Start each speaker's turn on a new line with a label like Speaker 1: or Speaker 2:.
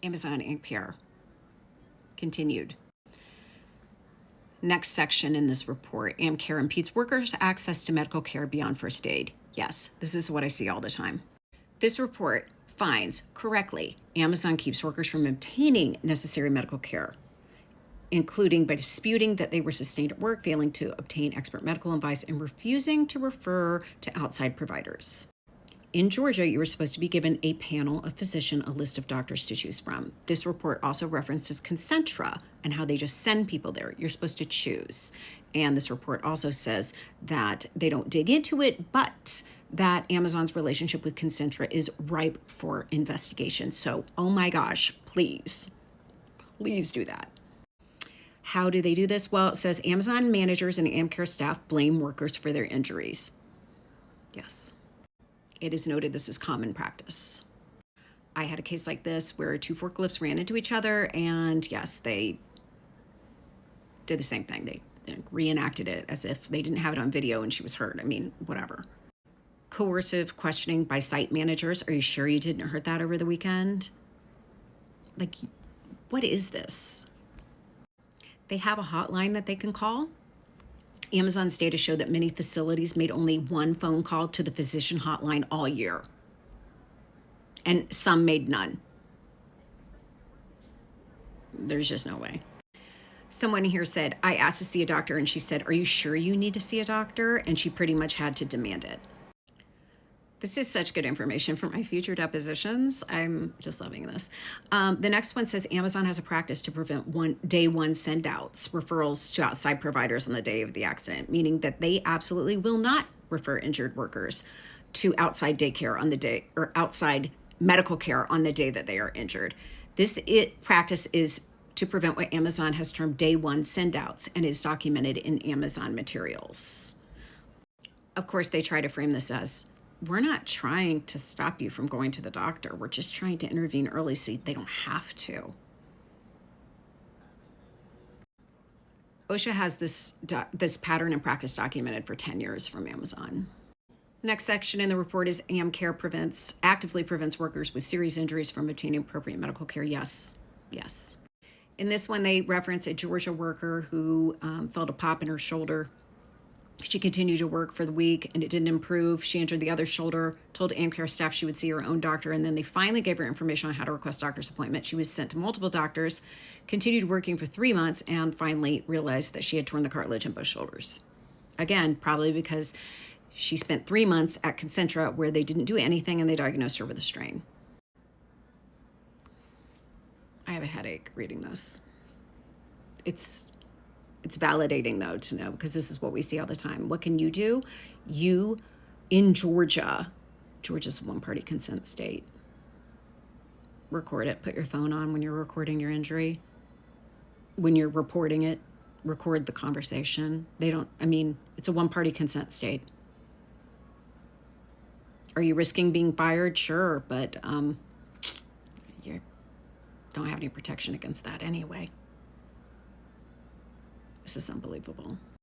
Speaker 1: Amazon AmCare. Continued. Next section in this report, AmCare impedes workers' access to medical care beyond first aid. Yes, this is what I see all the time. This report finds correctly Amazon keeps workers from obtaining necessary medical care, including by disputing that they were sustained at work, failing to obtain expert medical advice, and refusing to refer to outside providers. In Georgia, you were supposed to be given a panel of physicians, a list of doctors to choose from. This report also references Concentra and how they just send people there. You're supposed to choose. And this report also says that they don't dig into it, but that Amazon's relationship with Concentra is ripe for investigation. So, oh my gosh, please do that. How do they do this? Well, it says Amazon managers and AmCare staff blame workers for their injuries. Yes. It is noted this is common practice. I had a case like this where two forklifts ran into each other, and yes, they did the same thing. They reenacted it as if they didn't have it on video and she was hurt. I mean, whatever. Coercive questioning by site managers. Are you sure you didn't hurt that over the weekend? Like, what is this? They have a hotline that they can call. Amazon's data show that many facilities made only one phone call to the physician hotline all year, and some made none. There's just no way. Someone here said, I asked to see a doctor, and she said, are you sure you need to see a doctor? And she pretty much had to demand it. This is such good information for my future depositions. I'm just loving this. The next one says Amazon has a practice to prevent day one send-outs, referrals to outside providers on the day of the accident, meaning that they absolutely will not refer injured workers to outside daycare on the day, or outside medical care on the day that they are injured. This practice is to prevent what Amazon has termed day one send-outs and is documented in Amazon materials. Of course, they try to frame this as, we're not trying to stop you from going to the doctor. We're just trying to intervene early so they don't have to. OSHA has this pattern and practice documented for 10 years from Amazon. The next section in the report is AmCare actively prevents workers with serious injuries from obtaining appropriate medical care. Yes. In this one, they reference a Georgia worker who felt a pop in her shoulder. She continued to work for the week and it didn't improve. She injured the other shoulder, told AmCare staff she would see her own doctor, and then they finally gave her information on how to request doctor's appointment. She was sent to multiple doctors, continued working for 3 months, and finally realized that she had torn the cartilage in both shoulders. Again, probably because she spent 3 months at Concentra where they didn't do anything and they diagnosed her with a strain. I have a headache reading this. It's validating, though, to know, because this is what we see all the time. What can you do? You, in Georgia's a one-party consent state. Record it. Put your phone on when you're recording your injury. When you're reporting it, record the conversation. It's a one-party consent state. Are you risking being fired? Sure, but you don't have any protection against that anyway. This is unbelievable.